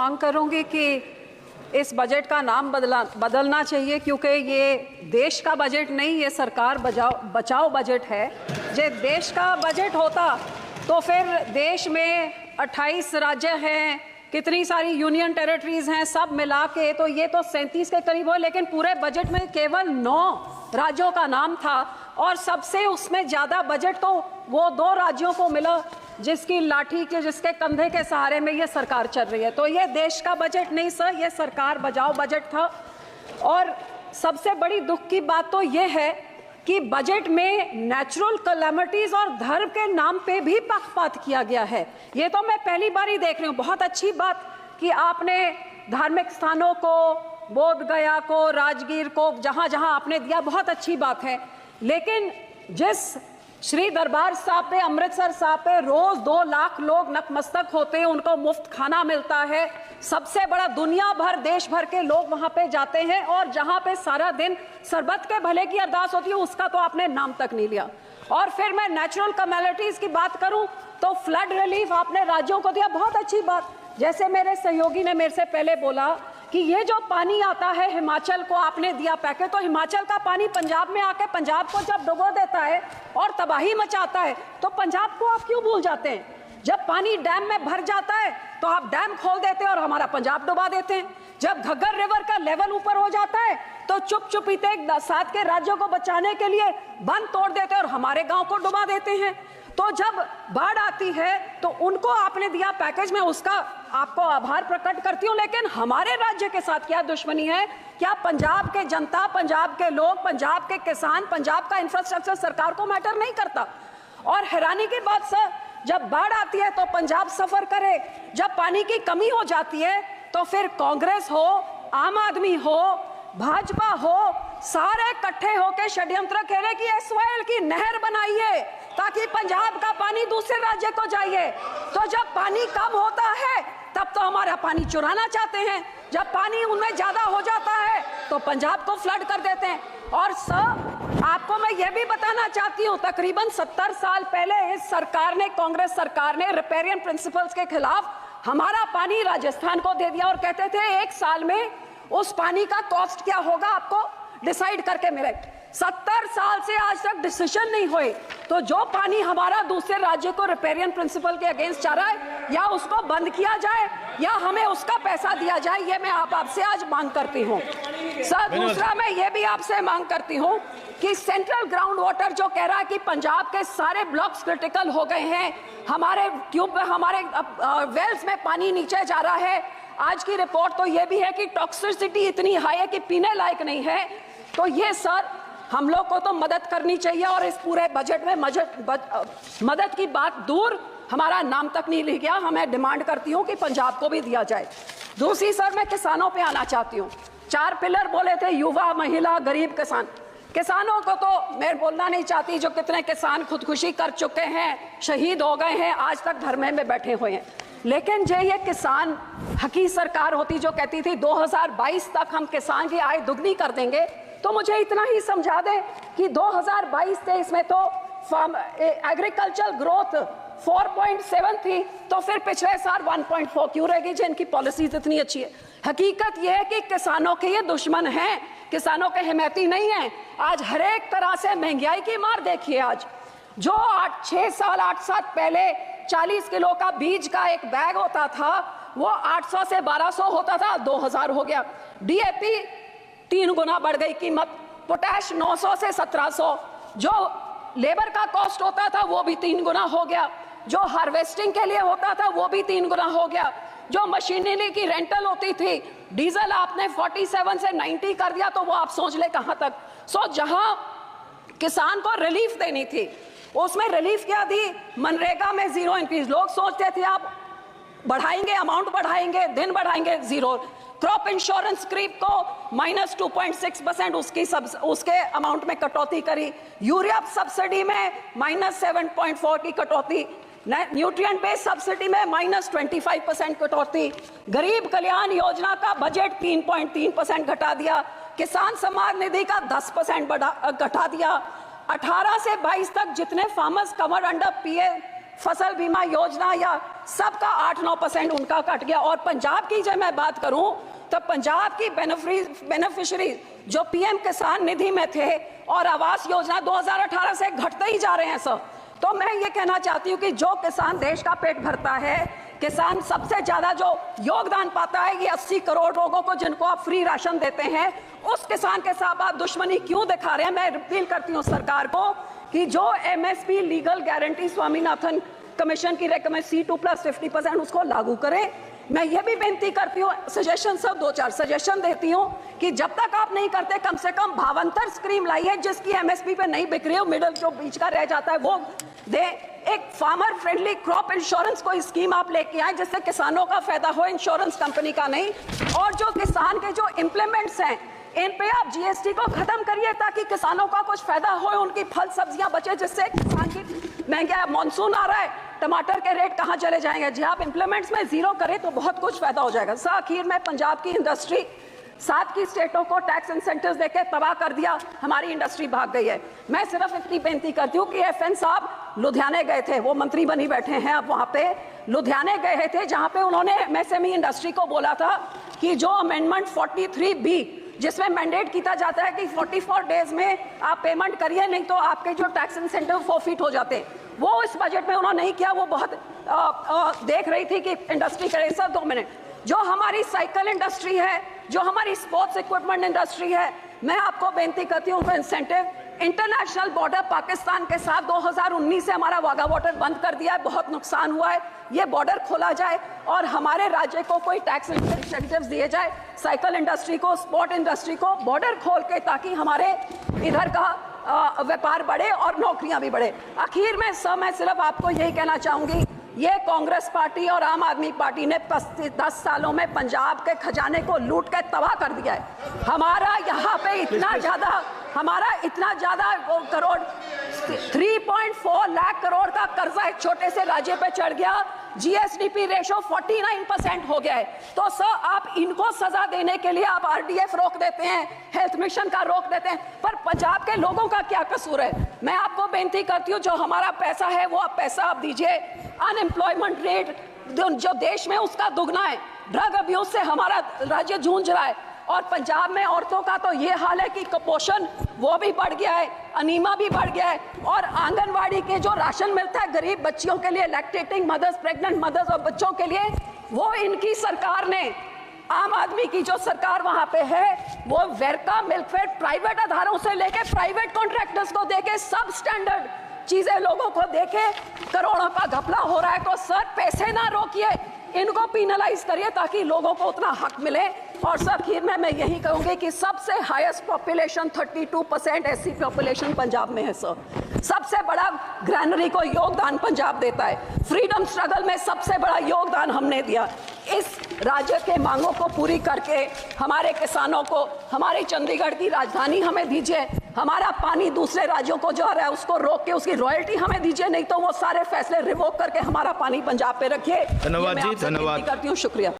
मांग करूंगी कि इस बजट का नाम बदलना चाहिए, क्योंकि ये देश का बजट नहीं, ये सरकार बचाओ बजट है। जो देश का बजट होता तो फिर देश में 28 राज्य हैं, कितनी सारी यूनियन टेरिटरीज हैं, सब मिला के तो ये तो 37 के करीब हो, लेकिन पूरे बजट में केवल 9 राज्यों का नाम था और सबसे उसमें ज़्यादा बजट तो वो 2 राज्यों को मिला जिसकी लाठी के, जिसके कंधे के सहारे में ये सरकार चल रही है। तो ये देश का बजट नहीं सर, ये सरकार बचाओ बजट था। और सबसे बड़ी दुख की बात तो ये है कि बजट में नेचुरल कैलेमिटीज और धर्म के नाम पे भी पक्षपात किया गया है। ये तो मैं पहली बार ही देख रही हूँ। बहुत अच्छी बात कि आपने धार्मिक स्थानों को, बोध गया को, राजगीर को, जहाँ जहाँ आपने दिया, बहुत अच्छी बात है। लेकिन जिस श्री दरबार साहब पे, अमृतसर साहब पे रोज 2 लाख लोग नतमस्तक होते हैं, उनको मुफ्त खाना मिलता है, सबसे बड़ा दुनिया भर, देश भर के लोग वहां पे जाते हैं, और जहां पे सारा दिन सरबत के भले की अरदास होती है, उसका तो आपने नाम तक नहीं लिया। और फिर मैं नेचुरल कैलेमिटीज की बात करूं तो फ्लड रिलीफ आपने राज्यों को दिया, बहुत अच्छी बात। जैसे मेरे सहयोगी ने मेरे से पहले बोला कि ये जो पानी आता है हिमाचल को आपने दिया पैकेज, तो हिमाचल का पानी पंजाब में आके पंजाब को जब डुबो देता है और तबाही मचाता है, तो पंजाब को आप क्यों भूल जाते हैं? जब पानी डैम में भर जाता है तो आप डैम खोल देते हैं और हमारा पंजाब डुबा देते हैं। जब घग्गर रिवर का लेवल ऊपर हो जाता है तो चुप चुपीते 7 के राज्यों को बचाने के लिए बंद तोड़ देते हैं और हमारे गांव को डुबा देते हैं। तो जब बाढ़ आती है तो उनको आपने दिया पैकेज, में उसका आपको आभार प्रकट करती हूँ, लेकिन हमारे राज्य के साथ क्या दुश्मनी है? क्या पंजाब के जनता, पंजाब के लोग, पंजाब के किसान, पंजाब का इंफ्रास्ट्रक्चर सरकार को मैटर नहीं करता? और हैरानी की बात सर, जब बाढ़ आती है तो पंजाब सफर करे, जब पानी की कमी हो जाती है तो फिर कांग्रेस हो, आम आदमी हो, भाजपा हो, सारे इकट्ठे होकर षड्यंत्र खेले कि एसवाईएल की नहर बनाइए ताकि पंजाब का पानी दूसरे राज्य को जाइए। तो जब पानी कम होता है तब तो हमारा पानी चुराना चाहते हैं, जब पानी उनमें ज्यादा हो जाता है तो पंजाब को फ्लड कर देते हैं। और सर, आपको मैं ये भी बताना चाहती हूँ, तकरीबन 70 साल पहले इस सरकार ने, कांग्रेस सरकार ने रिपेरियन प्रिंसिपल्स के खिलाफ हमारा पानी राजस्थान को दे दिया और कहते थे 1 साल में उस पानी का कॉस्ट क्या होगा आपको डिसाइड करके मिले। 70 साल से आज तक डिसीजन नहीं हुए। तो जो पानी हमारा दूसरे राज्य को रिपेरियन प्रिंसिपल के अगेंस्ट जा रहा है, या उसको बंद किया जाए या हमें उसका पैसा दिया जाए, ये मैं आपसे आज मांग करती हूँ। सर, दूसरा मैं ये भी आपसे मांग करती हूँ कि सेंट्रल ग्राउंड वाटर जो कह रहा है कि पंजाब के सारे ब्लॉक्स क्रिटिकल हो गए हैं, हमारे ट्यूब, हमारे वेल्स में पानी नीचे जा रहा है। आज की रिपोर्ट तो ये भी है कि टॉक्सिसिटी इतनी हाई है कि पीने लायक नहीं है। तो ये सर, हम लोग को तो मदद करनी चाहिए, और इस पूरे बजट में मदद की बात दूर, हमारा नाम तक नहीं लिख गया। हमें डिमांड करती हूँ कि पंजाब को भी दिया जाए। दूसरी सर, मैं किसानों पे आना चाहती हूँ। 4 पिलर बोले थे, युवा, महिला, गरीब, किसान। किसानों को तो मैं बोलना नहीं चाहती, जो कितने किसान खुदकुशी कर चुके हैं, शहीद हो गए हैं, आज तक धरने में बैठे हुए हैं। लेकिन जो ये किसान हकी सरकार होती जो कहती थी 2022 तक हम किसान की आय दुगनी कर देंगे, तो मुझे इतना ही समझा दें कि 2022-23 में तो एग्रीकल्चर ग्रोथ 4.7 थी, तो फिर पिछले साल 1.4 क्यों रहेगी जिनकी पॉलिसीज इतनी अच्छी है? हकीकत यह है कि किसानों के ये दुश्मन हैं, किसानों के हिमैती नहीं हैं। आज हर एक तरह से महंगाई की मार देखिए। आज जो 8 साल पहले 40 किलो का बीज का एक बैग होता था, वो 800 से 1200 होता था, 2000 हो गया। डीएपी 3 गुना बढ़ गई कीमत, पोटैश 900 से 1700, जो लेबर का कॉस्ट होता था वो भी 3 गुना हो गया, जो हार्वेस्टिंग के लिए होता था वो भी 3 गुना हो गया, जो मशीनरी की रेंटल होती थी, डीजल आपने 47 से 90 कर दिया, तो वो आप सोच ले कहां तक। सो जहां किसान को रिलीफ देनी थी, उसमें रिलीफ क्या दी? मनरेगा में 0 इंक्रीज। लोग सोचते थे आप बढ़ाएंगे, अमाउंट बढ़ाएंगे, दिन बढ़ाएंगे, 0। क्रॉप इंश्योरेंस क्रीप को -2.6% उसके अमाउंट में कटौती करी। यूरिया सब्सिडी में -7.4 की कटौती, न्यूट्रिएंट बेस्ड सब्सिडी में -25% कटौती, गरीब कल्याण योजना का बजट 3.3% घटा दिया, किसान सम्मान निधि का 10% घटा दिया। 18 से 22 तक जितने फार्मर्स कवर्ड अंडर फसल बीमा योजना या सबका 8-9% उनका कट गया। और पंजाब की जब मैं बात करूं तो पंजाब की बेनिफिशियरी जो पीएम किसान निधि में थे और आवास योजना 2018 से घटते ही जा रहे हैं सर। तो मैं ये कहना चाहती हूँ कि जो किसान देश का पेट भरता है, किसान सबसे ज्यादा जो योगदान पाता है, ये 80 करोड़ लोगों को जिनको आप फ्री राशन देते हैं, उस किसान के साथ आप दुश्मनी क्यों दिखा रहे हैं? मैं अपील करती हूँ सरकार को कि जो MSP legal guarantee Swaminathan commission की रेकमेंड C2+50% उसको लागू करें। मैं ये भी बेनती करती हूँ, सजेशन सब 2-4 सजेशन देती हूँ कि जब तक आप नहीं करते कम से कम भावांतर स्कीम लाइए जिसकी एमएसपी पे नहीं बिक रही हो, मिडल जो बीच का रह जाता है वो दे। एक फार्मर फ्रेंडली क्रॉप इंश्योरेंस कोई स्कीम आप लेके आए जिससे किसानों का फायदा हो, इंश्योरेंस कंपनी का नहीं। और जो किसान के जो इम्प्लीमेंट्स हैं इन पे आप जीएसटी को खत्म करिए ताकि किसानों का कुछ फायदा हो, उनकी फल सब्जियां बचे, जिससे किसान की महंगाई, मानसून आ रहा है, टमाटर के रेट कहां चले जाएंगे। जी आप इम्प्लीमेंट्स में जीरो करें तो बहुत कुछ फायदा हो जाएगा। सर आखिर में पंजाब की इंडस्ट्री 7 की स्टेटों को टैक्स इंसेंटिव्स देके तबाह कर दिया, हमारी इंडस्ट्री भाग गई है। मैं सिर्फ इतनी बेनती करती हूँ कि FN साहब लुधियाने गए थे, वो मंत्री बनी बैठे हैं अब, वहां पे लुधियाने गए थे जहां पे उन्होंने MSME इंडस्ट्री को बोला था कि जो अमेंडमेंट 43B जिसमें मैंडेट किया जाता है कि 44 डेज में आप पेमेंट करिए, नहीं तो आपके जो टैक्स इंसेंटिव फॉरफिट हो जाते हैं, वो इस बजट में उन्होंने नहीं किया। वो बहुत देख रही थी कि इंडस्ट्री करे। सर 2 मिनट, जो हमारी साइकिल इंडस्ट्री है, जो हमारी स्पोर्ट्स इक्विपमेंट इंडस्ट्री है, मैं आपको बेनती करती हूँ इंसेंटिव इंटरनेशनल बॉर्डर पाकिस्तान के साथ 2019 से हमारा वाघा बॉर्डर बंद कर दिया है, बहुत नुकसान हुआ है। ये बॉर्डर खोला जाए और हमारे राज्य को कोई टैक्स इंसेंटिव्स दिए जाए, साइकिल इंडस्ट्री को, स्पोर्ट इंडस्ट्री को बॉर्डर खोल के, ताकि हमारे इधर का व्यापार बढ़े और नौकरियां भी बढ़े। आखिर में सर मैं सिर्फ आपको यही कहना चाहूंगी, ये कांग्रेस पार्टी और आम आदमी पार्टी ने 10 सालों में पंजाब के खजाने को लूट के तबाह कर दिया है। हमारा यहाँ पे इतना ज्यादा करोड़ 3.4 लाख करोड़ का कर्जा एक छोटे से राज्य पे चढ़ गया। GSDP रेशो 49% हो गया है। तो सर आप इनको सजा देने के लिए आप RDF रोक देते हैं, हेल्थ मिशन का रोक देते हैं, पर पंजाब के लोगों का क्या कसूर है? मैं आपको बेनती करती हूँ, जो हमारा पैसा है वो पैसा आप दीजिए। अनएम्प्लॉयमेंट रेट जो देश में उसका दुगना है, ड्रग अब्यूज से हमारा राज्य जूझ रहा है। और पंजाब में औरतों का तो ये हाल है कि कुपोषण वो भी बढ़ गया है, अनीमा भी बढ़ गया है। और आंगनवाड़ी के जो राशन मिलता है गरीब बच्चियों के लिए, लैक्टेटिंग मदर्स, प्रेग्नेंट मदर्स और बच्चों के लिए, वो इनकी सरकार ने, आम आदमी की जो सरकार वहां पे है, वो वेरका मिल्कफेड प्राइवेट आधारों से लेके प्राइवेट कॉन्ट्रैक्टर्स को देके सब स्टैंडर्ड चीजें लोगों को देके करोड़ों का घपला हो रहा है। तो सर पैसे ना रोकिए, इनको पिनलाइज करिए ताकि लोगों को उतना हक मिले। और सर आखिर में मैं यही कहूंगी कि सबसे highest population 32% SC population Punjab में है सर। सबसे बड़ा ग्रैनरी को योगदान पंजाब देता है। फ्रीडम स्ट्रगल में सबसे बड़ा योगदान हमने दिया। इस राज्य के मांगों को पूरी करके हमारे किसानों को हमारे चंडीगढ़ की राजधानी हमें दीजिए, हमारा पानी दूसरे राज्यों को जो आ रहा है उसको रोक के उसकी रॉयल्टी हमें दीजिए, नहीं तो वो सारे फैसले रिवोक करके हमारा पानी पंजाब पे रखिए। धन्यवाद जी, धन्यवाद करती हूँ, शुक्रिया।